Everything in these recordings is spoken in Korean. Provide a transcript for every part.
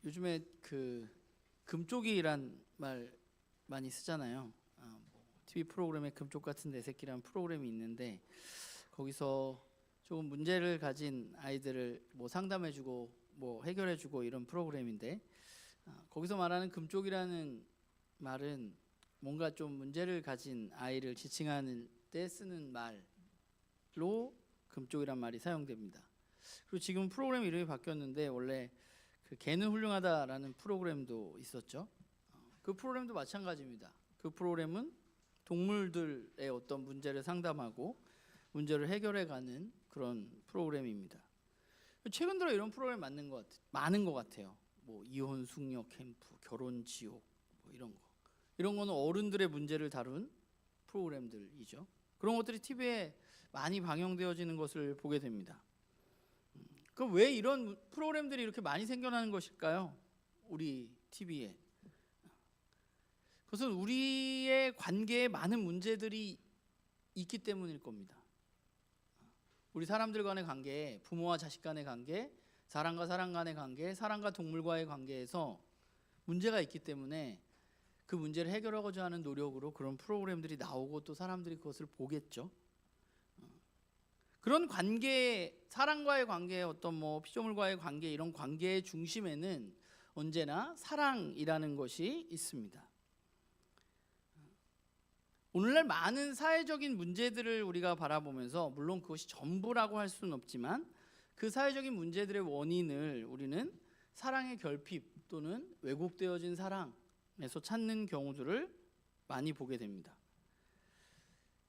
요즘에 그 금쪽이란 말 많이 쓰잖아요. TV 프로그램에 금쪽 같은 내 새끼라는 프로그램이 있는데 거기서 조금 문제를 가진 아이들을 뭐 상담해주고 뭐 해결해주고 이런 프로그램인데 거기서 말하는 금쪽이라는 말은 뭔가 좀 문제를 가진 아이를 지칭하는 때 쓰는 말로 금쪽이란 말이 사용됩니다. 그리고 지금 프로그램 이름이 바뀌었는데 원래 그 개는 훌륭하다라는 프로그램도 있었죠. 그 프로그램도 마찬가지입니다. 그 프로그램은 동물들의 어떤 문제를 상담하고 문제를 해결해가는 그런 프로그램입니다. 최근 들어 이런 프로그램 많은 것 같아요. 뭐 이혼 숙녀 캠프, 결혼 지옥 뭐 이런 거는 어른들의 문제를 다룬 프로그램들이죠. 그런 것들이 TV에 많이 방영되어지는 것을 보게 됩니다. 그럼 왜 이런 프로그램들이 이렇게 많이 생겨나는 것일까요? 우리 TV에. 그것은 우리의 관계에 많은 문제들이 있기 때문일 겁니다. 우리 사람들 간의 관계, 부모와 자식 간의 관계, 사람과 사람 간의 관계, 사람과 동물과의 관계에서 문제가 있기 때문에 그 문제를 해결하고자 하는 노력으로 그런 프로그램들이 나오고 또 사람들이 그것을 보겠죠. 그런 관계, 사람과의 관계, 어떤 뭐 피조물과의 관계, 이런 관계의 중심에는 언제나 사랑이라는 것이 있습니다. 오늘날 많은 사회적인 문제들을 우리가 바라보면서 물론 그것이 전부라고 할 수는 없지만 그 사회적인 문제들의 원인을 우리는 사랑의 결핍 또는 왜곡되어진 사랑에서 찾는 경우들을 많이 보게 됩니다.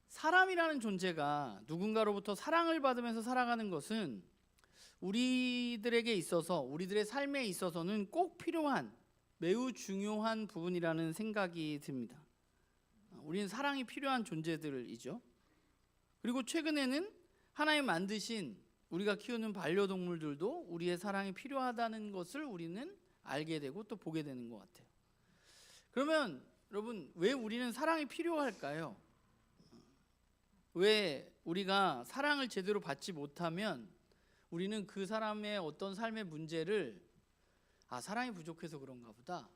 사람이라는 존재가 누군가로부터 사랑을 받으면서 살아가는 것은 우리들에게 있어서, 우리들의 삶에 있어서는 꼭 필요한 매우 중요한 부분이라는 생각이 듭니다. 우리는 사랑이 필요한 존재들이죠. 그리고 최근에는 하나님 만드신 우리가 키우는 반려동물들도 우리의 사랑이 필요하다는 것을 우리는 알게 되고 또 보게 되는 것 같아요. 그러면 여러분, 왜 우리는 사랑이 필요할까요? 왜 우리가 사랑을 제대로 받지 못하면 우리는 그 사람의 어떤 삶의 문제를 사랑이 부족해서 그런가 보다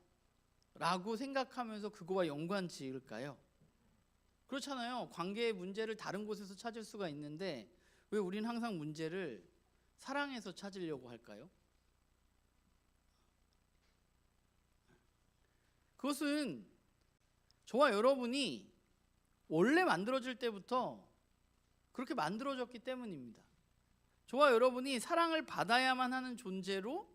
라고 생각하면서 그거와 연관 지을까요? 그렇잖아요. 관계의 문제를 다른 곳에서 찾을 수가 있는데 왜 우리는 항상 문제를 사랑에서 찾으려고 할까요? 그것은 저와 여러분이 원래 만들어질 때부터 그렇게 만들어졌기 때문입니다. 저와 여러분이 사랑을 받아야만 하는 존재로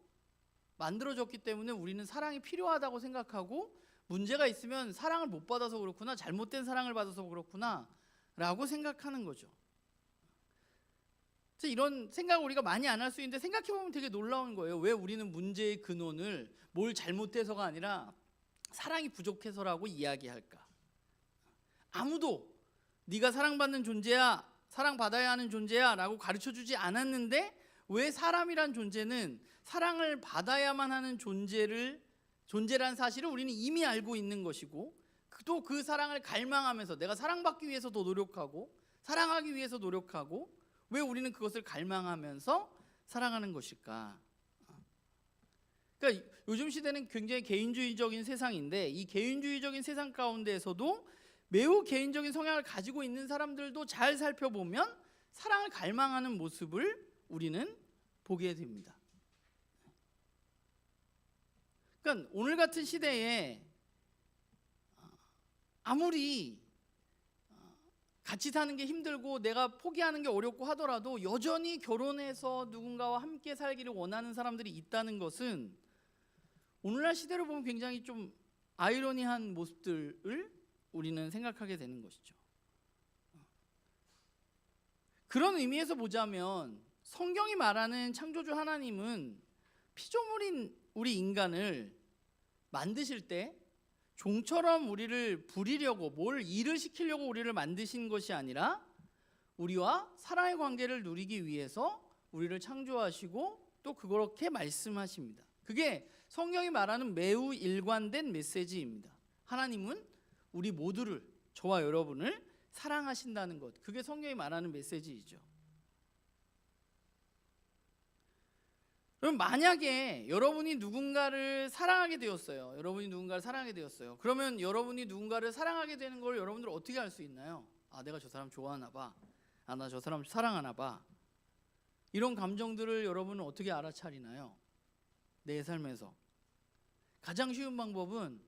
만들어졌기 때문에 우리는 사랑이 필요하다고 생각하고 문제가 있으면 사랑을 못 받아서 그렇구나, 잘못된 사랑을 받아서 그렇구나 라고 생각하는 거죠. 이런 생각을 우리가 많이 안 할 수 있는데 생각해보면 되게 놀라운 거예요. 왜 우리는 문제의 근원을 뭘 잘못해서가 아니라 사랑이 부족해서라고 이야기할까? 아무도 네가 사랑받는 존재야, 사랑받아야 하는 존재야 라고 가르쳐주지 않았는데 왜 사람이란 존재는 사랑을 받아야만 하는 존재란 사실을 우리는 이미 알고 있는 것이고 또 그 사랑을 갈망하면서 내가 사랑받기 위해서 더 노력하고 사랑하기 위해서 노력하고 왜 우리는 그것을 갈망하면서 살아가는 것일까? 그러니까 요즘 시대는 굉장히 개인주의적인 세상인데 이 개인주의적인 세상 가운데에서도 매우 개인적인 성향을 가지고 있는 사람들도 잘 살펴보면 사랑을 갈망하는 모습을 우리는 보게 됩니다. 그러니까 오늘 같은 시대에 아무리 같이 사는 게 힘들고 내가 포기하는 게 어렵고 하더라도 여전히 결혼해서 누군가와 함께 살기를 원하는 사람들이 있다는 것은 오늘날 시대로 보면 굉장히 좀 아이러니한 모습들을 우리는 생각하게 되는 것이죠. 그런 의미에서 보자면 성경이 말하는 창조주 하나님은 피조물인 우리 인간을 만드실 때 종처럼 우리를 부리려고 뭘 일을 시키려고 우리를 만드신 것이 아니라 우리와 사랑의 관계를 누리기 위해서 우리를 창조하시고 또 그렇게 말씀하십니다. 그게 성경이 말하는 매우 일관된 메시지입니다. 하나님은 우리 모두를, 저와 여러분을 사랑하신다는 것, 그게 성경이 말하는 메시지이죠. 그럼 만약에 여러분이 누군가를 사랑하게 되었어요. 여러분이 누군가를 사랑하게 되었어요. 그러면 여러분이 누군가를 사랑하게 되는 걸 여러분들 어떻게 알 수 있나요? 아, 내가 저 사람 좋아하나 봐. 아, 나 저 사람 사랑하나 봐. 이런 감정들을 여러분은 어떻게 알아차리나요? 내 삶에서. 가장 쉬운 방법은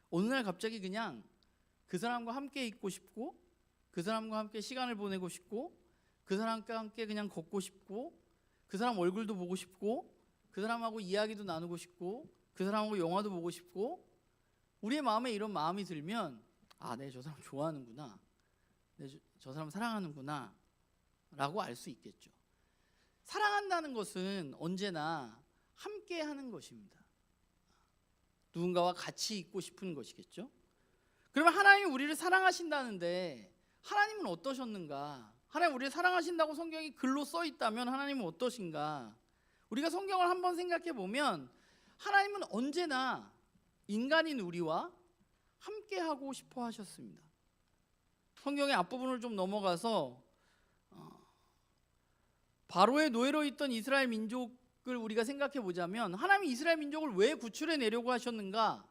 어느 날 갑자기 그냥 그 사람과 함께 있고 싶고, 그 사람과 함께 시간을 보내고 싶고, 그 사람과 함께 그냥 걷고 싶고, 그 사람 얼굴도 보고 싶고, 그 사람하고 이야기도 나누고 싶고, 그 사람하고 영화도 보고 싶고, 우리의 마음에 이런 마음이 들면 아, 내가 저 사람 좋아하는구나, 내가 저 사람 사랑하는구나 라고 알 수 있겠죠. 사랑한다는 것은 언제나 함께 하는 것입니다. 누군가와 같이 있고 싶은 것이겠죠. 그러면 하나님이 우리를 사랑하신다는데 하나님은 어떠셨는가? 하나님 우리를 사랑하신다고 성경이 글로 써 있다면 하나님은 어떠신가? 우리가 성경을 한번 생각해 보면 하나님은 언제나 인간인 우리와 함께 하고 싶어 하셨습니다. 성경의 앞부분을 좀 넘어가서 바로의 노예로 있던 이스라엘 민족을 우리가 생각해 보자면 하나님이 이스라엘 민족을 왜 구출해 내려고 하셨는가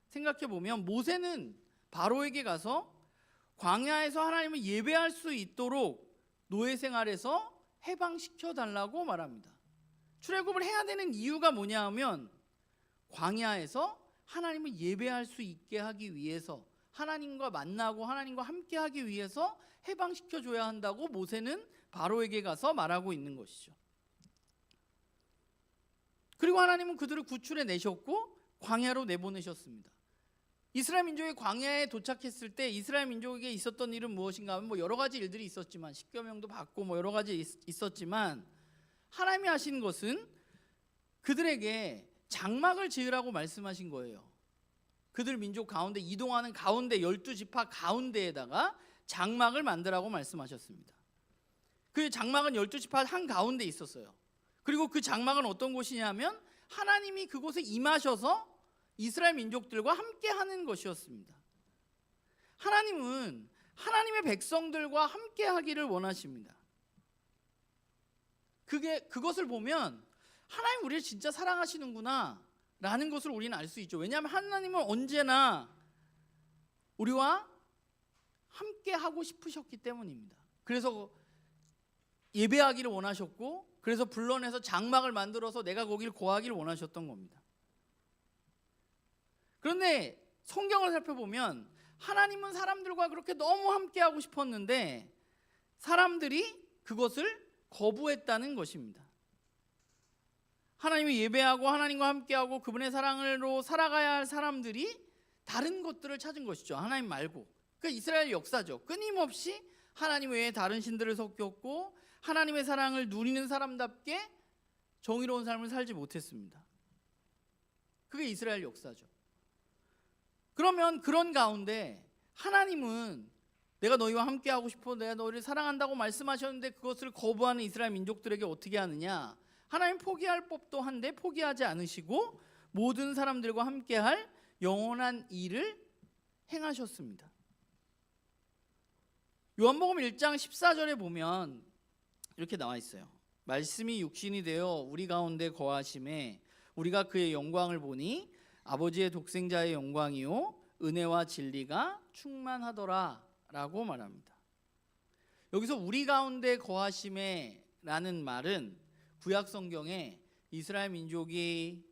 생각해 보면 모세는 바로에게 가서 광야에서 하나님을 예배할 수 있도록 노예 생활에서 해방시켜 달라고 말합니다. 출애굽을 해야 되는 이유가 뭐냐 하면 광야에서 하나님을 예배할 수 있게 하기 위해서, 하나님과 만나고 하나님과 함께 하기 위해서 해방시켜 줘야 한다고 모세는 바로에게 가서 말하고 있는 것이죠. 그리고 하나님은 그들을 구출해 내셨고 광야로 내보내셨습니다. 이스라엘 민족이 광야에 도착했을 때 이스라엘 민족에게 있었던 일은 무엇인가 하면 여러 가지 일들이 있었지만, 십계명도 받고 여러 가지 있었지만, 하나님이 하신 것은 그들에게 장막을 지으라고 말씀하신 거예요. 그들 민족 가운데 이동하는 가운데 12지파 가운데에다가 장막을 만들라고 말씀하셨습니다. 그 장막은 12지파 한가운데 있었어요. 그리고 그 장막은 어떤 곳이냐면 하나님이 그곳에 임하셔서 이스라엘 민족들과 함께 하는 것이었습니다. 하나님은 하나님의 백성들과 함께 하기를 원하십니다. 그것을 보면 하나님 우리를 진짜 사랑하시는구나 라는 것을 우리는 알 수 있죠. 왜냐하면 하나님은 언제나 우리와 함께 하고 싶으셨기 때문입니다. 그래서 예배하기를 원하셨고, 그래서 불러내서 장막을 만들어서 내가 거기를 거하기를 원하셨던 겁니다. 그런데 성경을 살펴보면 하나님은 사람들과 그렇게 너무 함께 하고 싶었는데 사람들이 그것을 거부했다는 것입니다. 하나님을 예배하고 하나님과 함께하고 그분의 사랑으로 살아가야 할 사람들이 다른 것들을 찾은 것이죠. 하나님 말고. 그 이스라엘 역사죠. 끊임없이 하나님 외에 다른 신들을 섬겼고 하나님의 사랑을 누리는 사람답게 정의로운 삶을 살지 못했습니다. 그게 이스라엘 역사죠. 그러면 그런 가운데 하나님은 내가 너희와 함께하고 싶어, 내가 너희를 사랑한다고 말씀하셨는데 그것을 거부하는 이스라엘 민족들에게 어떻게 하느냐? 하나님 포기할 법도 한데 포기하지 않으시고 모든 사람들과 함께할 영원한 일을 행하셨습니다. 요한복음 1장 14절에 보면 이렇게 나와 있어요. 말씀이 육신이 되어 우리 가운데 거하심에 우리가 그의 영광을 보니 아버지의 독생자의 영광이요 은혜와 진리가 충만하더라 라고 말합니다. 여기서 우리 가운데 거하심에 라는 말은 구약 성경에 이스라엘 민족이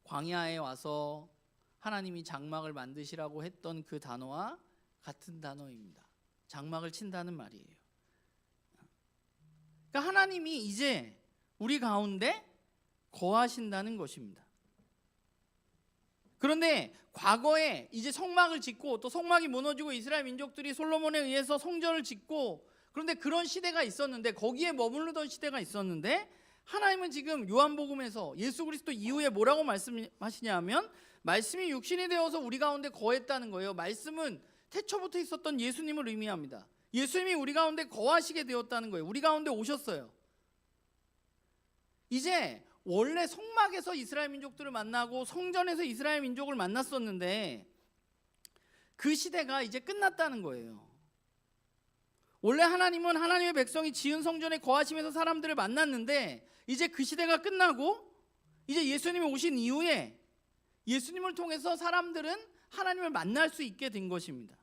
광야에 와서 하나님이 장막을 만드시라고 했던 그 단어와 같은 단어입니다. 장막을 친다는 말이에요. 그러니까 하나님이 이제 우리 가운데 거하신다는 것입니다. 그런데 과거에 이제 성막을 짓고 또 성막이 무너지고 이스라엘 민족들이 솔로몬에 의해서 성전을 짓고, 그런데 그런 시대가 있었는데, 거기에 머무르던 시대가 있었는데 하나님은 지금 요한복음에서 예수 그리스도 이후에 뭐라고 말씀하시냐면 말씀이 육신이 되어서 우리 가운데 거했다는 거예요. 말씀은 태초부터 있었던 예수님을 의미합니다. 예수님이 우리 가운데 거하시게 되었다는 거예요. 우리 가운데 오셨어요. 이제 원래 성막에서 이스라엘 민족들을 만나고 성전에서 이스라엘 민족을 만났었는데 그 시대가 이제 끝났다는 거예요. 원래 하나님은 하나님의 백성이 지은 성전에 거하시면서 사람들을 만났는데 이제 그 시대가 끝나고 이제 예수님이 오신 이후에 예수님을 통해서 사람들은 하나님을 만날 수 있게 된 것입니다.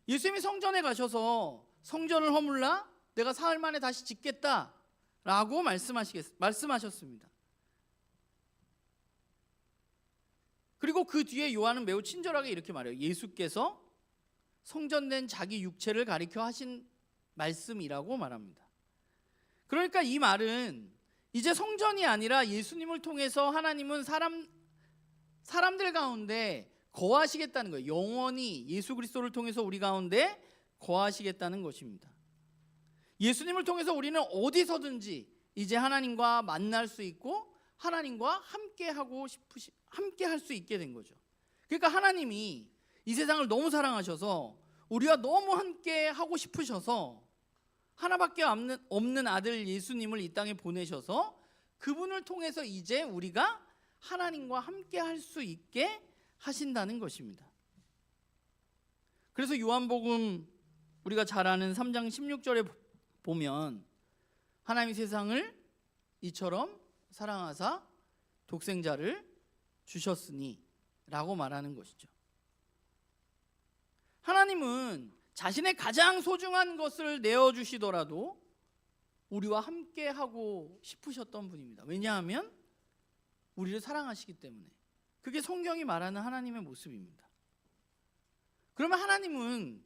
예수님이 성전에 가셔서 성전을 허물라 내가 사흘 만에 다시 짓겠다라고 말씀하셨습니다. 그리고 그 뒤에 요한은 매우 친절하게 이렇게 말해요. 예수께서 성전된 자기 육체를 가리켜 하신 말씀이라고 말합니다. 그러니까 이 말은 이제 성전이 아니라 예수님을 통해서 하나님은 사람들 가운데 거하시겠다는 거예요. 영원히 예수 그리스도를 통해서 우리 가운데 거하시겠다는 것입니다. 예수님을 통해서 우리는 어디서든지 이제 하나님과 만날 수 있고 하나님과 함께 할 수 있게 된 거죠. 그러니까 하나님이 이 세상을 너무 사랑하셔서 우리와 너무 함께 하고 싶으셔서 하나밖에 없는 아들 예수님을 이 땅에 보내셔서 그분을 통해서 이제 우리가 하나님과 함께 할 수 있게 하신다는 것입니다. 그래서 요한복음 우리가 잘 아는 3장 16절에 보면 하나님이 세상을 이처럼 사랑하사 독생자를 주셨으니 라고 말하는 것이죠. 하나님은 자신의 가장 소중한 것을 내어주시더라도 우리와 함께 하고 싶으셨던 분입니다. 왜냐하면 우리를 사랑하시기 때문에. 그게 성경이 말하는 하나님의 모습입니다. 그러면 하나님은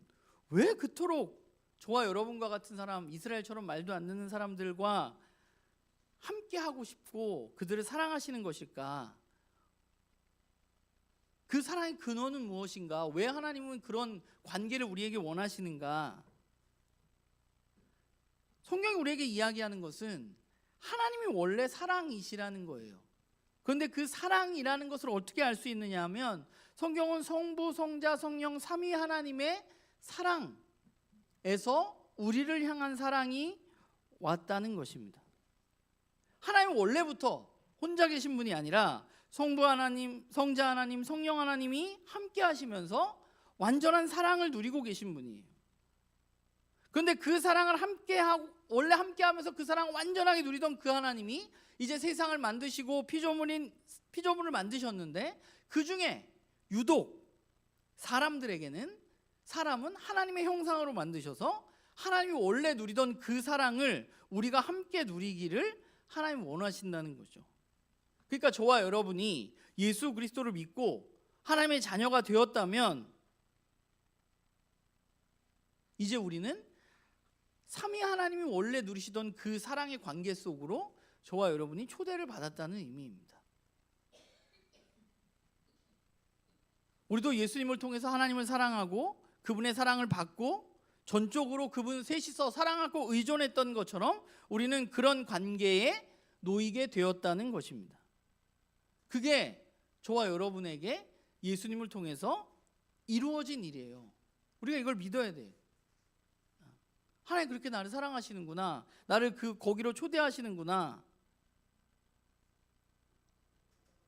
왜 그토록 저와 여러분과 같은 사람, 이스라엘처럼 말도 안 듣는 사람들과 함께 하고 싶고 그들을 사랑하시는 것일까? 그 사랑의 근원은 무엇인가? 왜 하나님은 그런 관계를 우리에게 원하시는가? 성경이 우리에게 이야기하는 것은 하나님이 원래 사랑이시라는 거예요. 그런데 그 사랑이라는 것을 어떻게 알 수 있느냐 하면 성경은 성부, 성자, 성령 삼위 하나님의 사랑에서 우리를 향한 사랑이 왔다는 것입니다. 하나님은 원래부터 혼자 계신 분이 아니라 성부 하나님, 성자 하나님, 성령 하나님이 함께 하시면서 완전한 사랑을 누리고 계신 분이에요. 그런데 그 사랑을 원래 함께 하면서 그 사랑을 완전하게 누리던 그 하나님이 이제 세상을 만드시고 피조물을 만드셨는데 그 중에 유독 사람은 하나님의 형상으로 만드셔서 하나님이 원래 누리던 그 사랑을 우리가 함께 누리기를 하나님이 원하신다는 거죠. 그러니까 저와 여러분이 예수 그리스도를 믿고 하나님의 자녀가 되었다면 이제 우리는 삼위 하나님이 원래 누리시던 그 사랑의 관계 속으로 저와 여러분이 초대를 받았다는 의미입니다. 우리도 예수님을 통해서 하나님을 사랑하고 그분의 사랑을 받고 전적으로 그분 셋이서 사랑하고 의존했던 것처럼 우리는 그런 관계에 놓이게 되었다는 것입니다. 그게 저와 여러분에게 예수님을 통해서 이루어진 일이에요. 우리가 이걸 믿어야 돼요. 하나님 그렇게 나를 사랑하시는구나. 나를 거기로 초대하시는구나.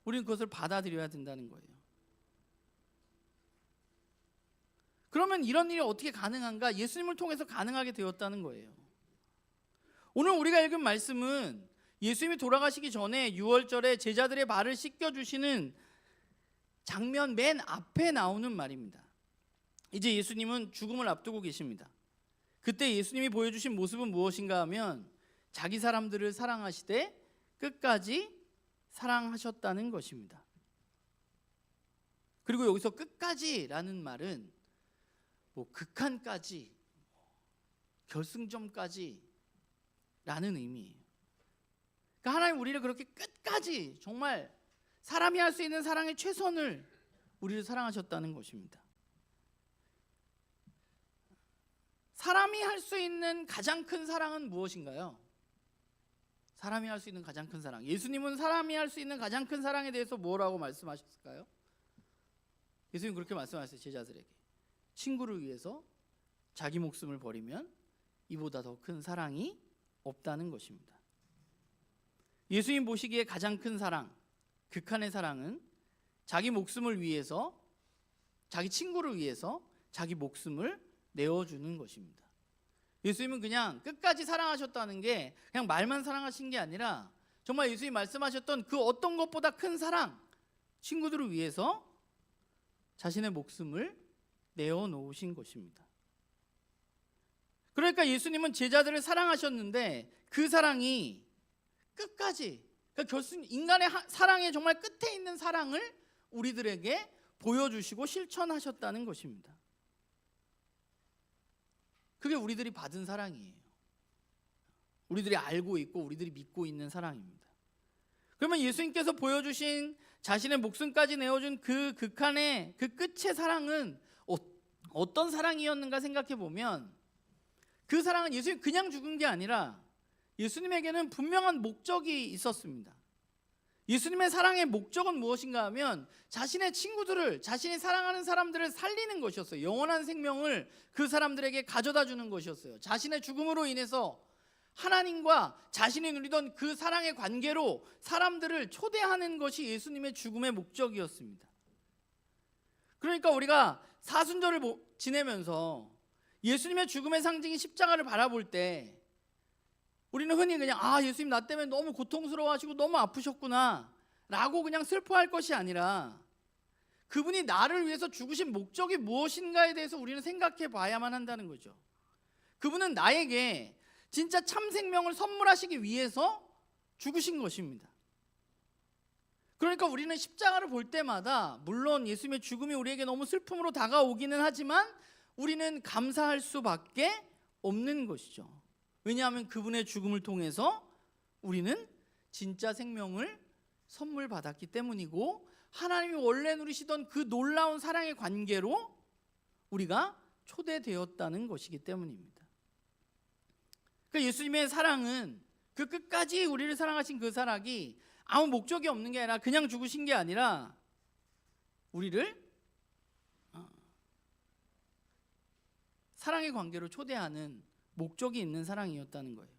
우리는 그것을 받아들여야 된다는 거예요. 그러면 이런 일이 어떻게 가능한가? 예수님을 통해서 가능하게 되었다는 거예요. 오늘 우리가 읽은 말씀은 예수님이 돌아가시기 전에 유월절에 제자들의 발을 씻겨주시는 장면 맨 앞에 나오는 말입니다. 이제 예수님은 죽음을 앞두고 계십니다. 그때 예수님이 보여주신 모습은 무엇인가 하면 자기 사람들을 사랑하시되 끝까지 사랑하셨다는 것입니다. 그리고 여기서 끝까지라는 말은 극한까지, 결승점까지 라는 의미예요. 그러니까 하나님 우리를 그렇게 끝까지 정말 사람이 할 수 있는 사랑의 최선을 우리를 사랑하셨다는 것입니다. 사람이 할 수 있는 가장 큰 사랑은 무엇인가요? 사람이 할 수 있는 가장 큰 사랑. 예수님은 사람이 할 수 있는 가장 큰 사랑에 대해서 뭐라고 말씀하셨을까요? 예수님 그렇게 말씀하셨어요. 제자들에게. 친구를 위해서 자기 목숨을 버리면 이보다 더 큰 사랑이 없다는 것입니다. 예수님 보시기에 가장 큰 사랑, 극한의 사랑은 자기 목숨을 위해서, 자기 친구를 위해서 자기 목숨을 내어주는 것입니다. 예수님은 그냥 끝까지 사랑하셨다는 게 그냥 말만 사랑하신 게 아니라 정말 예수님이 말씀하셨던 그 어떤 것보다 큰 사랑, 친구들을 위해서 자신의 목숨을 내어놓으신 것입니다. 그러니까 예수님은 제자들을 사랑하셨는데 그 사랑이 끝까지, 그러니까 인간의 사랑의 정말 끝에 있는 사랑을 우리들에게 보여주시고 실천하셨다는 것입니다. 그게 우리들이 받은 사랑이에요. 우리들이 알고 있고 우리들이 믿고 있는 사랑입니다. 그러면 예수님께서 보여주신 자신의 목숨까지 내어준 그 극한의 그 끝의 사랑은 어떤 사랑이었는가 생각해 보면 그 사랑은 예수님 그냥 죽은 게 아니라 예수님에게는 분명한 목적이 있었습니다. 예수님의 사랑의 목적은 무엇인가 하면 자신의 친구들을, 자신이 사랑하는 사람들을 살리는 것이었어요. 영원한 생명을 그 사람들에게 가져다 주는 것이었어요. 자신의 죽음으로 인해서 하나님과 자신이 누리던 그 사랑의 관계로 사람들을 초대하는 것이 예수님의 죽음의 목적이었습니다. 그러니까 우리가 사순절을 지내면서 예수님의 죽음의 상징인 십자가를 바라볼 때 우리는 흔히 그냥 예수님 나 때문에 너무 고통스러워하시고 너무 아프셨구나 라고 그냥 슬퍼할 것이 아니라 그분이 나를 위해서 죽으신 목적이 무엇인가에 대해서 우리는 생각해 봐야만 한다는 거죠. 그분은 나에게 진짜 참 생명을 선물하시기 위해서 죽으신 것입니다. 그러니까 우리는 십자가를 볼 때마다 물론 예수님의 죽음이 우리에게 너무 슬픔으로 다가오기는 하지만 우리는 감사할 수밖에 없는 것이죠. 왜냐하면 그분의 죽음을 통해서 우리는 진짜 생명을 선물 받았기 때문이고 하나님이 원래 누리시던 그 놀라운 사랑의 관계로 우리가 초대되었다는 것이기 때문입니다. 그러니까 예수님의 사랑은 그 끝까지 우리를 사랑하신 그 사랑이 아무 목적이 없는 게 아니라 그냥 죽으신 게 아니라 우리를 사랑의 관계로 초대하는 목적이 있는 사랑이었다는 거예요.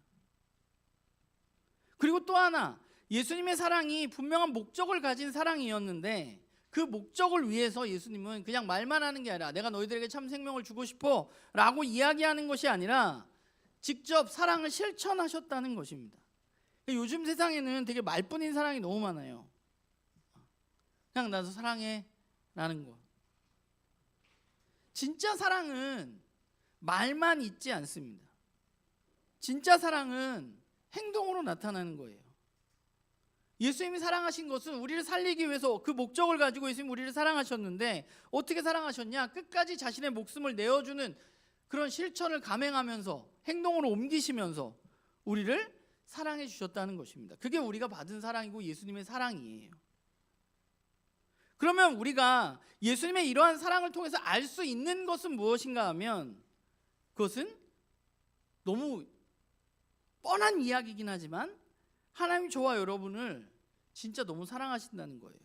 그리고 또 하나, 예수님의 사랑이 분명한 목적을 가진 사랑이었는데 그 목적을 위해서 예수님은 그냥 말만 하는 게 아니라 내가 너희들에게 참 생명을 주고 싶어 라고 이야기하는 것이 아니라 직접 사랑을 실천하셨다는 것입니다. 요즘 세상에는 되게 말뿐인 사랑이 너무 많아요. 그냥 나도 사랑해 라는 거. 진짜 사랑은 말만 있지 않습니다. 진짜 사랑은 행동으로 나타나는 거예요. 예수님이 사랑하신 것은 우리를 살리기 위해서 그 목적을 가지고 예수님이 우리를 사랑하셨는데 어떻게 사랑하셨냐? 끝까지 자신의 목숨을 내어주는 그런 실천을 감행하면서 행동으로 옮기시면서 우리를 사랑해 주셨다는 것입니다. 그게 우리가 받은 사랑이고 예수님의 사랑이에요. 그러면 우리가 예수님의 이러한 사랑을 통해서 알 수 있는 것은 무엇인가 하면 그것은 너무 뻔한 이야기이긴 하지만 하나님 저와 여러분을 진짜 너무 사랑하신다는 거예요.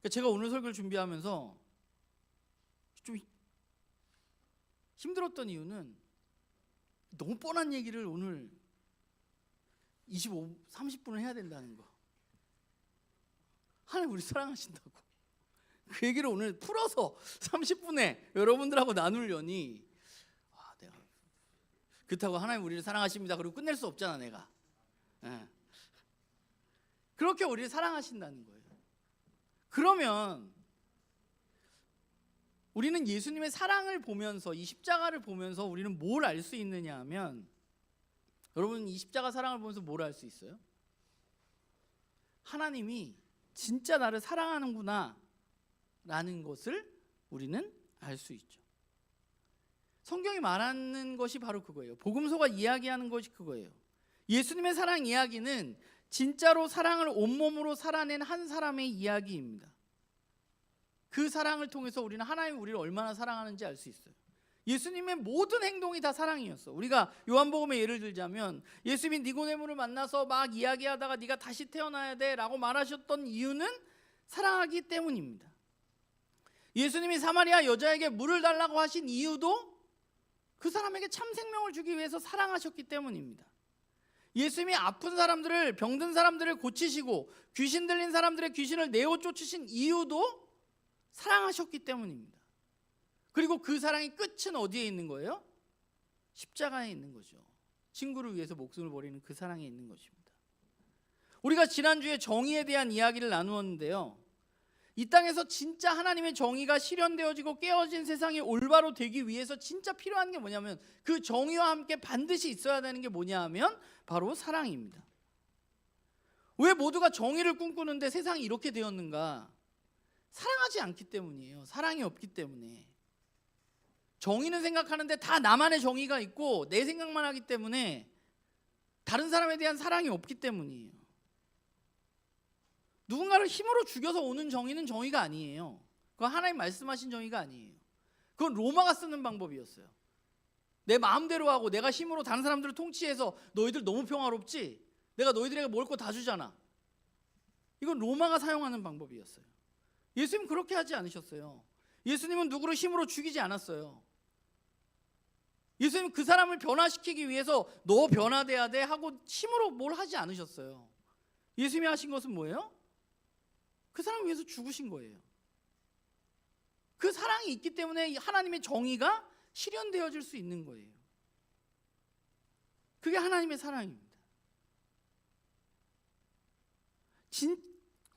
그러니까 제가 오늘 설교를 준비하면서 좀 힘들었던 이유는 너무 뻔한 얘기를 오늘 30분을 해야 된다는 거. 하나님 우리 사랑하신다고. 그 얘기를 오늘 풀어서 30분에 여러분들하고 나누려니 내가 그렇다고 하나님 우리를 사랑하십니다 그리고 끝낼 수 없잖아 내가. 그렇게 우리를 사랑하신다는 거예요. 그러면 우리는 예수님의 사랑을 보면서 이 십자가를 보면서 우리는 뭘 알 수 있느냐 하면 여러분 이 십자가 사랑을 보면서 뭘 알 수 있어요? 하나님이 진짜 나를 사랑하는구나 라는 것을 우리는 알 수 있죠. 성경이 말하는 것이 바로 그거예요. 복음서가 이야기하는 것이 그거예요. 예수님의 사랑 이야기는 진짜로 사랑을 온몸으로 살아낸 한 사람의 이야기입니다. 그 사랑을 통해서 우리는 하나님이 우리를 얼마나 사랑하는지 알 수 있어요. 예수님의 모든 행동이 다 사랑이었어. 우리가 요한복음의 예를 들자면 예수님이 니고데모를 만나서 막 이야기하다가 네가 다시 태어나야 돼 라고 말하셨던 이유는 사랑하기 때문입니다. 예수님이 사마리아 여자에게 물을 달라고 하신 이유도 그 사람에게 참 생명을 주기 위해서 사랑하셨기 때문입니다. 예수님이 아픈 사람들을, 병든 사람들을 고치시고 귀신 들린 사람들의 귀신을 내어 쫓으신 이유도 사랑하셨기 때문입니다. 그리고 그 사랑의 끝은 어디에 있는 거예요? 십자가에 있는 거죠. 친구를 위해서 목숨을 버리는 그 사랑에 있는 것입니다. 우리가 지난주에 정의에 대한 이야기를 나누었는데요, 이 땅에서 진짜 하나님의 정의가 실현되어지고 깨어진 세상이 올바로 되기 위해서 진짜 필요한 게 뭐냐면, 그 정의와 함께 반드시 있어야 되는 게 뭐냐 하면 바로 사랑입니다. 왜 모두가 정의를 꿈꾸는데 세상이 이렇게 되었는가? 사랑하지 않기 때문이에요. 사랑이 없기 때문에. 정의는 생각하는데 다 나만의 정의가 있고 내 생각만 하기 때문에 다른 사람에 대한 사랑이 없기 때문이에요. 누군가를 힘으로 죽여서 오는 정의는 정의가 아니에요. 그건 하나님 말씀하신 정의가 아니에요. 그건 로마가 쓰는 방법이었어요. 내 마음대로 하고 내가 힘으로 다른 사람들을 통치해서 너희들 너무 평화롭지? 내가 너희들에게 먹을 거 다 주잖아. 이건 로마가 사용하는 방법이었어요. 예수님은 그렇게 하지 않으셨어요. 예수님은 누구를 힘으로 죽이지 않았어요. 예수님은 그 사람을 변화시키기 위해서 너 변화돼야 돼 하고 힘으로 뭘 하지 않으셨어요. 예수님이 하신 것은 뭐예요? 그 사람을 위해서 죽으신 거예요. 그 사랑이 있기 때문에 하나님의 정의가 실현되어질 수 있는 거예요. 그게 하나님의 사랑입니다.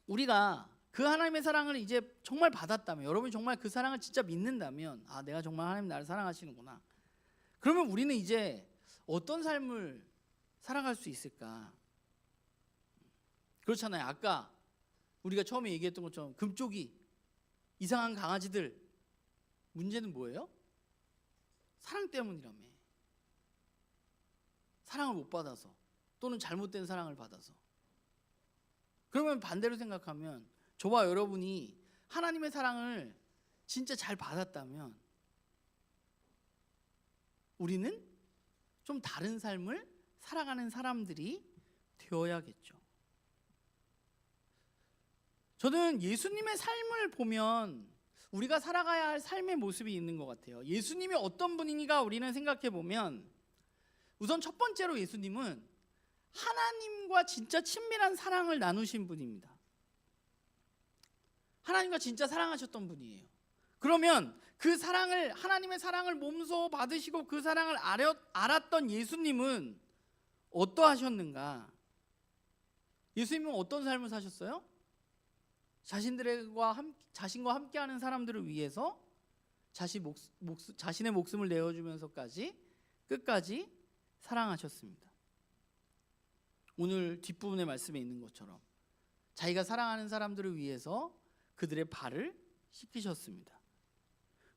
우리가 그 하나님의 사랑을 이제 정말 받았다면, 여러분이 정말 그 사랑을 진짜 믿는다면, 아, 내가 정말 하나님 나를 사랑하시는구나. 그러면 우리는 이제 어떤 삶을 살아갈 수 있을까? 그렇잖아요. 아까 우리가 처음에 얘기했던 것처럼 금쪽이, 이상한 강아지들, 문제는 뭐예요? 사랑 때문이라며. 사랑을 못 받아서, 또는 잘못된 사랑을 받아서. 그러면 반대로 생각하면, 저와 여러분이 하나님의 사랑을 진짜 잘 받았다면 우리는 좀 다른 삶을 살아가는 사람들이 되어야겠죠. 저는 예수님의 삶을 보면 우리가 살아가야 할 삶의 모습이 있는 것 같아요. 예수님이 어떤 분인가 우리는 생각해 보면, 우선 첫 번째로 예수님은 하나님과 진짜 친밀한 사랑을 나누신 분입니다. 하나님과 진짜 사랑하셨던 분이에요. 그러면 그 사랑을, 하나님의 사랑을 몸소 받으시고 그 사랑을 알았던 예수님은 어떠하셨는가? 예수님은 어떤 삶을 사셨어요? 자신과 함께하는 사람들을 위해서 자신의 목숨을 내어주면서까지 끝까지 사랑하셨습니다. 오늘 뒷부분의 말씀에 있는 것처럼 자기가 사랑하는 사람들을 위해서 그들의 발을 씻기셨습니다.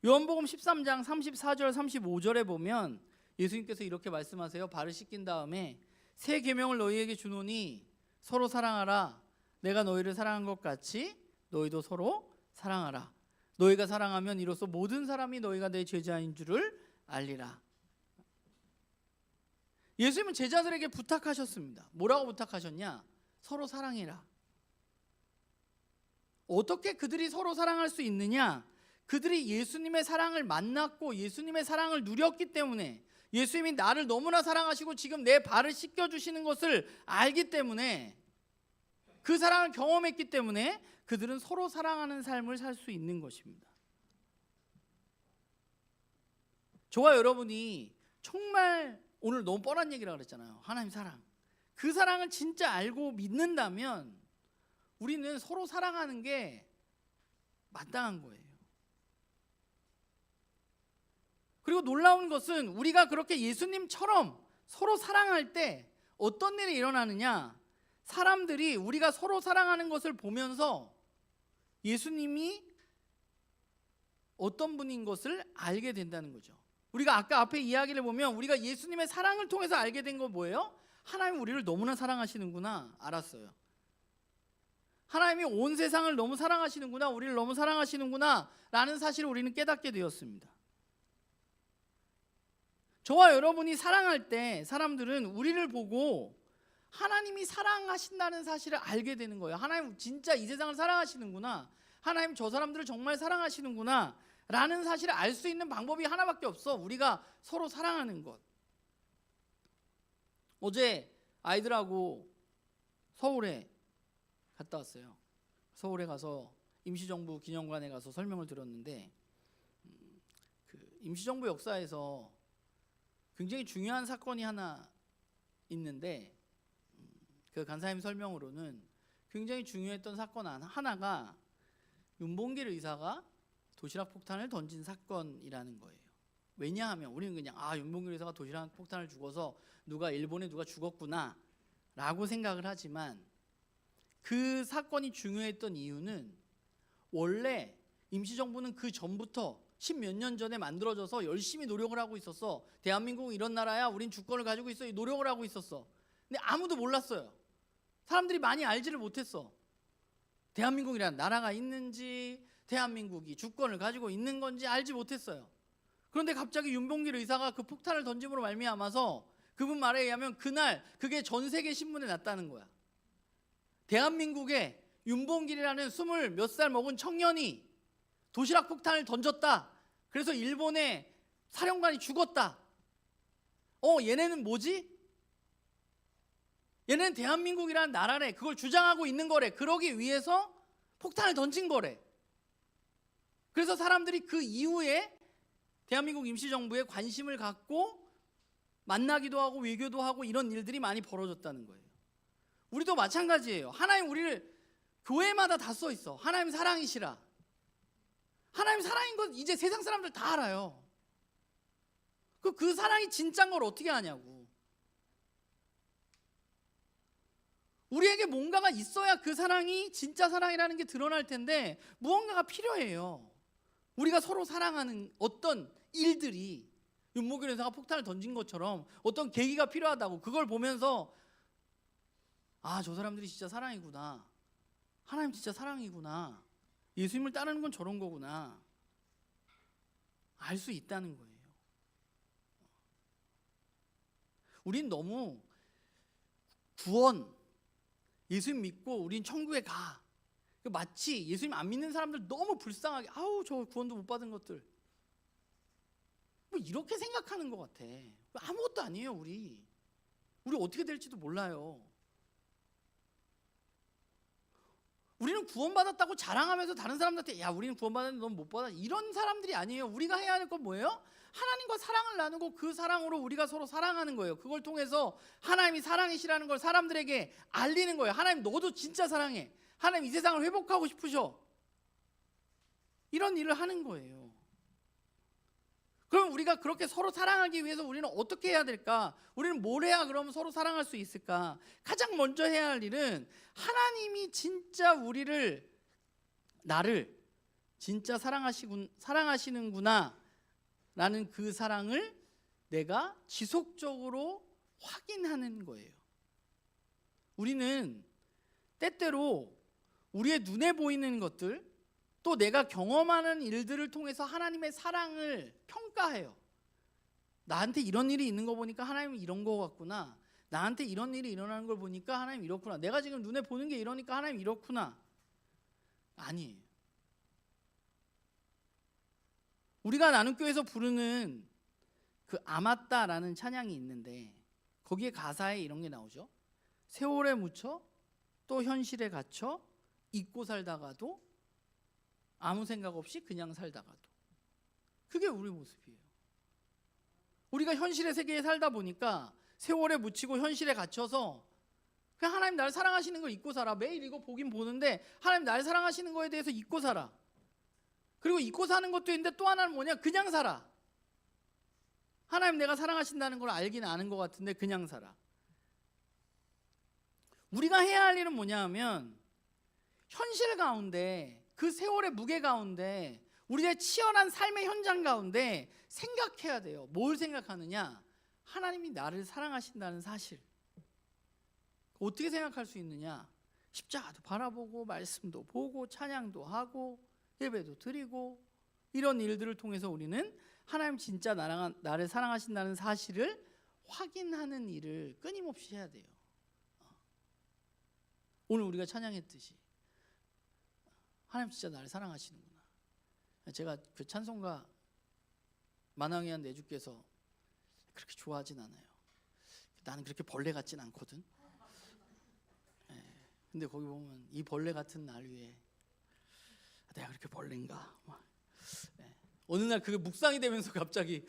요한복음 13장 34절 35절에 보면 예수님께서 이렇게 말씀하세요. 발을 씻긴 다음에 새 계명을 너희에게 주노니 서로 사랑하라. 내가 너희를 사랑한 것 같이 너희도 서로 사랑하라. 너희가 사랑하면 이로써 모든 사람이 너희가 내 제자인 줄을 알리라. 예수님은 제자들에게 부탁하셨습니다. 뭐라고 부탁하셨냐? 서로 사랑해라. 어떻게 그들이 서로 사랑할 수 있느냐? 그들이 예수님의 사랑을 만났고 예수님의 사랑을 누렸기 때문에, 예수님이 나를 너무나 사랑하시고 지금 내 발을 씻겨주시는 것을 알기 때문에, 그 사랑을 경험했기 때문에 그들은 서로 사랑하는 삶을 살 수 있는 것입니다. 저와 여러분이 정말 오늘 너무 뻔한 얘기라고 그랬잖아요. 하나님 사랑. 그 사랑을 진짜 알고 믿는다면 우리는 서로 사랑하는 게 마땅한 거예요. 그리고 놀라운 것은 우리가 그렇게 예수님처럼 서로 사랑할 때 어떤 일이 일어나느냐? 사람들이 우리가 서로 사랑하는 것을 보면서 예수님이 어떤 분인 것을 알게 된다는 거죠. 우리가 아까 앞에 이야기를 보면 우리가 예수님의 사랑을 통해서 알게 된 건 뭐예요? 하나님 우리를 너무나 사랑하시는구나 알았어요. 하나님이 온 세상을 너무 사랑하시는구나, 우리를 너무 사랑하시는구나 라는 사실을 우리는 깨닫게 되었습니다. 저와 여러분이 사랑할 때 사람들은 우리를 보고 하나님이 사랑하신다는 사실을 알게 되는 거예요. 하나님 진짜 이 세상을 사랑하시는구나, 하나님 저 사람들을 정말 사랑하시는구나 라는 사실을 알 수 있는 방법이 하나밖에 없어. 우리가 서로 사랑하는 것. 어제 아이들하고 서울에 갔다 왔어요. 서울에 가서 임시정부 기념관에 가서 설명을 들었는데 그 임시정부 역사에서 굉장히 중요한 사건이 하나 있는데 그 간사님 설명으로는 굉장히 중요했던 사건 하나가 윤봉길 의사가 도시락 폭탄을 던진 사건이라는 거예요. 왜냐하면 우리는 그냥 윤봉길 의사가 도시락 폭탄을 주고서 일본에 누가 죽었구나 라고 생각을 하지만 그 사건이 중요했던 이유는 원래 임시정부는 그 전부터 10몇 년 전에 만들어져서 열심히 노력을 하고 있었어. 대한민국은 이런 나라야. 우린 주권을 가지고 있어. 노력을 하고 있었어. 근데 아무도 몰랐어요. 사람들이 많이 알지를 못했어. 대한민국이라는 나라가 있는지, 대한민국이 주권을 가지고 있는 건지 알지 못했어요. 그런데 갑자기 윤봉길 의사가 그 폭탄을 던짐으로 말미암아서 그분 말에 의하면 그날 그게 전 세계 신문에 났다는 거야. 대한민국에 윤봉길이라는 20 몇 살 먹은 청년이 도시락 폭탄을 던졌다. 그래서 일본의 사령관이 죽었다. 얘네는 뭐지? 얘네는 대한민국이라는 나라래. 그걸 주장하고 있는 거래. 그러기 위해서 폭탄을 던진 거래. 그래서 사람들이 그 이후에 대한민국 임시정부에 관심을 갖고 만나기도 하고 외교도 하고 이런 일들이 많이 벌어졌다는 거예요. 우리도 마찬가지예요. 하나님 우리를 교회마다 다 써 있어. 하나님 사랑이시라. 하나님 사랑인 건 이제 세상 사람들 다 알아요. 그 사랑이 진짜인 걸 어떻게 아냐고. 우리에게 뭔가가 있어야 그 사랑이 진짜 사랑이라는 게 드러날 텐데 무언가가 필요해요. 우리가 서로 사랑하는 어떤 일들이 윤봉길 의사가 폭탄을 던진 것처럼 어떤 계기가 필요하다고. 그걸 보면서 저 사람들이 진짜 사랑이구나. 하나님 진짜 사랑이구나. 예수님을 따르는 건 저런 거구나. 알 수 있다는 거예요. 우린 너무 구원, 예수님 믿고 우린 천국에 가. 마치 예수님 안 믿는 사람들 너무 불쌍하게 저 구원도 못 받은 것들 뭐 이렇게 생각하는 것 같아. 아무것도 아니에요. 우리 어떻게 될지도 몰라요. 우리는 구원받았다고 자랑하면서 다른 사람들한테 야 우리는 구원받았는데 넌 못 받아. 이런 사람들이 아니에요. 우리가 해야 할 건 뭐예요? 하나님과 사랑을 나누고 그 사랑으로 우리가 서로 사랑하는 거예요. 그걸 통해서 하나님이 사랑이시라는 걸 사람들에게 알리는 거예요. 하나님 너도 진짜 사랑해. 하나님 이 세상을 회복하고 싶으셔. 이런 일을 하는 거예요. 그럼 우리가 그렇게 서로 사랑하기 위해서 우리는 어떻게 해야 될까? 우리는 뭘 해야 그러면 서로 사랑할 수 있을까? 가장 먼저 해야 할 일은 하나님이 진짜 나를 진짜 사랑하시는구나 라는 그 사랑을 내가 지속적으로 확인하는 거예요. 우리는 때때로 우리의 눈에 보이는 것들 또 내가 경험하는 일들을 통해서 하나님의 사랑을 평가해요. 나한테 이런 일이 있는 거 보니까 하나님은 이런 거 같구나. 나한테 이런 일이 일어나는 걸 보니까 하나님 이렇구나. 내가 지금 눈에 보는 게 이러니까 하나님 이렇구나. 아니에요. 우리가 나눔교회에서 부르는 그 아맞다라는 찬양이 있는데 거기에 가사에 이런 게 나오죠. 세월에 묻혀 또 현실에 갇혀 잊고 살다가도 아무 생각 없이 그냥 살다가도. 그게 우리 모습이에요. 우리가 현실의 세계에 살다 보니까 세월에 묻히고 현실에 갇혀서 그냥 하나님 나를 사랑하시는 걸 잊고 살아. 매일 이거 보긴 보는데 하나님 나를 사랑하시는 거에 대해서 잊고 살아. 그리고 잊고 사는 것도 있는데 또 하나는 뭐냐? 그냥 살아. 하나님 내가 사랑하신다는 걸 알긴 아는 것 같은데 그냥 살아. 우리가 해야 할 일은 뭐냐 하면 현실 가운데 그 세월의 무게 가운데 우리의 치열한 삶의 현장 가운데 생각해야 돼요. 뭘 생각하느냐? 하나님이 나를 사랑하신다는 사실. 어떻게 생각할 수 있느냐? 십자가도 바라보고 말씀도 보고 찬양도 하고 예배도 드리고 이런 일들을 통해서 우리는 하나님 진짜 나를 사랑하신다는 사실을 확인하는 일을 끊임없이 해야 돼요. 오늘 우리가 찬양했듯이 하나님 진짜 나를 사랑하시는구나. 제가 그 찬송가 만왕의 한 내주께서 그렇게 좋아하진 않아요. 나는 그렇게 벌레 같진 않거든. 근데 거기 보면 이 벌레 같은 날 위에 내가 그렇게 벌레인가? 어느 날 그게 묵상이 되면서 갑자기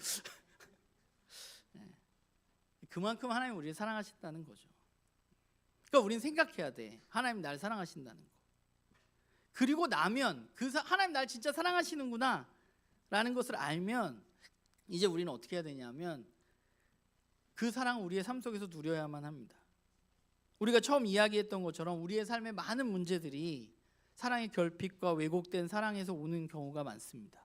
그만큼 하나님 우리를 사랑하신다는 거죠. 그러니까 우리는 생각해야 돼. 하나님 나를 사랑하신다는 거. 그리고 나면 하나님 나를 진짜 사랑하시는구나 라는 것을 알면 이제 우리는 어떻게 해야 되냐면 그 사랑을 우리의 삶 속에서 누려야만 합니다. 우리가 처음 이야기했던 것처럼 우리의 삶의 많은 문제들이 사랑의 결핍과 왜곡된 사랑에서 오는 경우가 많습니다.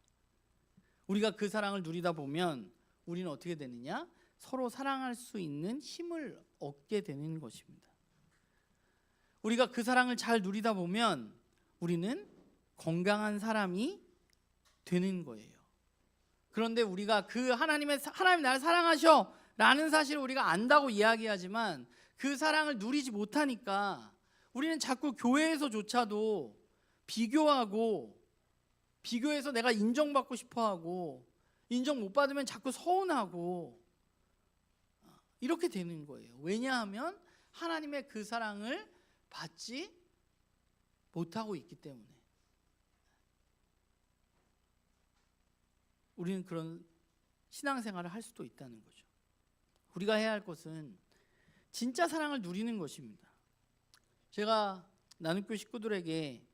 우리가 그 사랑을 누리다 보면 우리는 어떻게 되느냐? 서로 사랑할 수 있는 힘을 얻게 되는 것입니다. 우리가 그 사랑을 잘 누리다 보면 우리는 건강한 사람이 되는 거예요. 그런데 우리가 하나님 나를 사랑하셔 라는 사실을 우리가 안다고 이야기하지만 그 사랑을 누리지 못하니까 우리는 자꾸 교회에서조차도 비교해서 내가 인정받고 싶어하고 인정 못 받으면 자꾸 서운하고 이렇게 되는 거예요. 왜냐하면 하나님의 그 사랑을 받지 못하고 있기 때문에. 우리는 그런 신앙생활을 할 수도 있다는 거죠. 우리가 해야 할 것은 진짜 사랑을 누리는 것입니다. 제가 나눔교회 식구들에게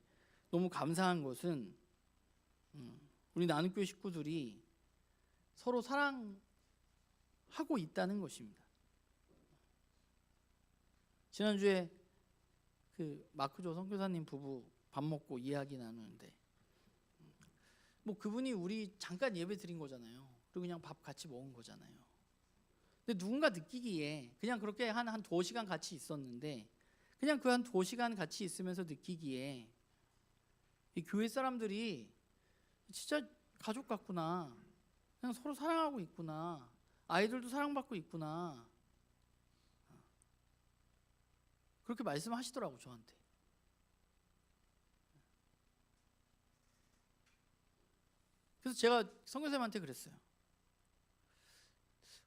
너무 감사한 것은 우리 나눔교회 식구들이 서로 사랑하고 있다는 것입니다. 지난주에 그 마크조 선교사님 부부 밥 먹고 이야기 나누는데 뭐 그분이 우리 잠깐 예배 드린 거잖아요. 그리고 그냥 밥 같이 먹은 거잖아요. 근데 누군가 느끼기에 그냥 그렇게 한 2시간 같이 있었는데 그냥 그 한 2시간 같이 있으면서 느끼기에 이 교회 사람들이 진짜 가족 같구나. 그냥 서로 사랑하고 있구나. 아이들도 사랑받고 있구나. 그렇게 말씀하시더라고 저한테. 그래서 제가 선교사님한테 그랬어요.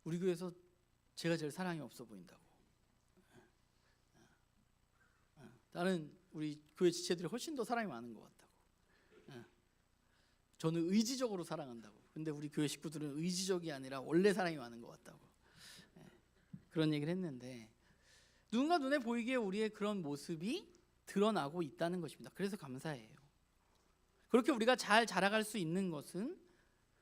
우리 교회에서 제가 제일 사랑이 없어 보인다고. 나는 우리 교회 지체들이 훨씬 더 사랑이 많은 것 같다고. 저는 의지적으로 사랑한다고. 근데 우리 교회 식구들은 의지적이 아니라 원래 사랑이 많은 것 같다고. 그런 얘기를 했는데 누군가 눈에 보이기에 우리의 그런 모습이 드러나고 있다는 것입니다. 그래서 감사해요. 그렇게 우리가 잘 자라갈 수 있는 것은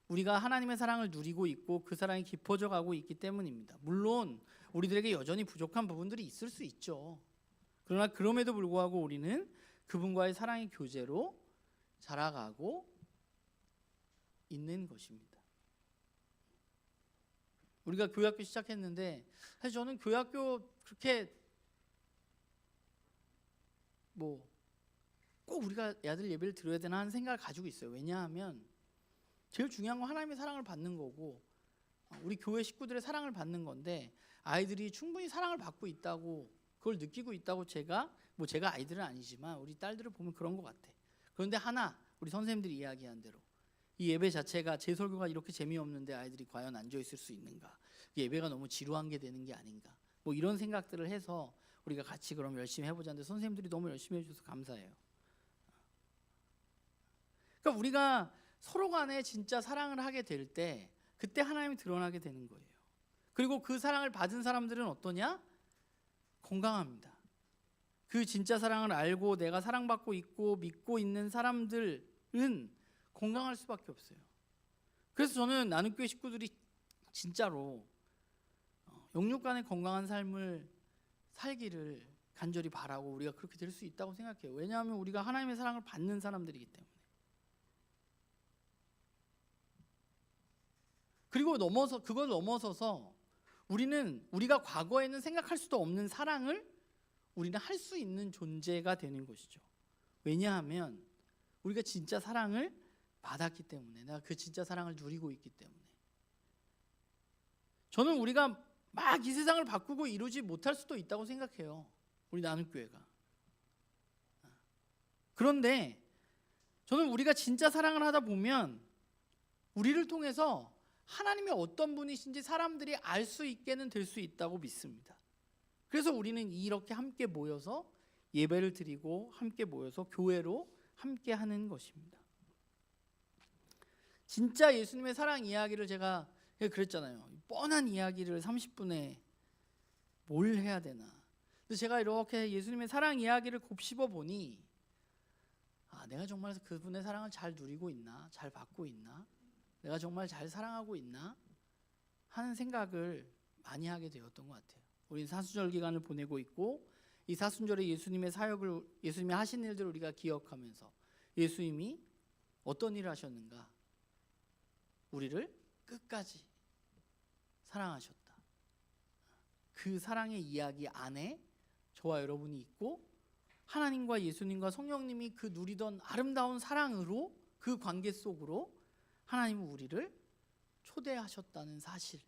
우리가 하나님의 사랑을 누리고 있고 그 사랑이 깊어져 가고 있기 때문입니다. 물론 우리들에게 여전히 부족한 부분들이 있을 수 있죠. 그러나 그럼에도 불구하고 우리는 그분과의 사랑의 교제로 자라가고 있는 것입니다. 우리가 교회학교 시작했는데 사실 저는 교회학교 그렇게 꼭 우리가 아들 예배를 드려야 되나 하는 생각을 가지고 있어요. 왜냐하면 제일 중요한 건 하나님의 사랑을 받는 거고 우리 교회 식구들의 사랑을 받는 건데 아이들이 충분히 사랑을 받고 있다고 그걸 느끼고 있다고 제가 아이들은 아니지만 우리 딸들을 보면 그런 것 같아. 그런데 우리 선생님들이 이야기한 대로 이 예배 자체가 제 설교가 이렇게 재미없는데 아이들이 과연 앉아있을 수 있는가, 예배가 너무 지루한 게 되는 게 아닌가, 이런 생각들을 해서 우리가 같이 그럼 열심히 해보자는데 선생님들이 너무 열심히 해주셔서 감사해요. 그러니까 우리가 서로 간에 진짜 사랑을 하게 될 때 그때 하나님이 드러나게 되는 거예요. 그리고 그 사랑을 받은 사람들은 어떠냐? 건강합니다. 그 진짜 사랑을 알고 내가 사랑받고 있고 믿고 있는 사람들은 건강할 수밖에 없어요. 그래서 저는 나눔교회 식구들이 진짜로 영육 간의 건강한 삶을 살기를 간절히 바라고 우리가 그렇게 될 수 있다고 생각해요. 왜냐하면 우리가 하나님의 사랑을 받는 사람들이기 때문에. 그리고 그걸 넘어서서 우리가 과거에는 생각할 수도 없는 사랑을 우리는 할 수 있는 존재가 되는 것이죠. 왜냐하면 우리가 진짜 사랑을 받았기 때문에, 내가 그 진짜 사랑을 누리고 있기 때문에. 저는 우리가 막 이 세상을 바꾸고 이루지 못할 수도 있다고 생각해요. 우리 나눔교회가. 그런데 저는 우리가 진짜 사랑을 하다 보면 우리를 통해서 하나님이 어떤 분이신지 사람들이 알 수 있게는 될 수 있다고 믿습니다. 그래서 우리는 이렇게 함께 모여서 예배를 드리고 함께 모여서 교회로 함께 하는 것입니다. 진짜 예수님의 사랑 이야기를 제가 그랬잖아요. 뻔한 이야기를 30분에 뭘 해야 되나. 그래서 제가 이렇게 예수님의 사랑 이야기를 곱씹어 보니 내가 정말 그분의 사랑을 잘 누리고 있나, 잘 받고 있나, 내가 정말 잘 사랑하고 있나 하는 생각을 많이 하게 되었던 것 같아요. 우리는 사순절 기간을 보내고 있고 이 사순절에 예수님의 사역을, 예수님이 하신 일들을 우리가 기억하면서 예수님이 어떤 일을 하셨는가, 우리를 끝까지 사랑하셨다. 그 사랑의 이야기 안에 저와 여러분이 있고 하나님과 예수님과 성령님이 그 누리던 아름다운 사랑으로 그 관계 속으로 하나님은 우리를 초대하셨다는 사실,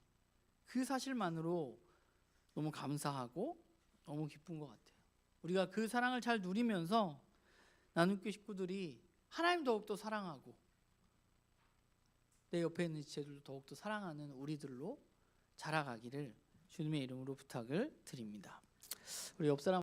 그 사실만으로 너무 감사하고 너무 기쁜 것 같아요. 우리가 그 사랑을 잘 누리면서 나눔교회 식구들이 하나님 더욱더 사랑하고 내 옆에 있는 지체들도 더욱더 사랑하는 우리들로 자라가기를 주님의 이름으로 부탁을 드립니다. 우리 옆 사람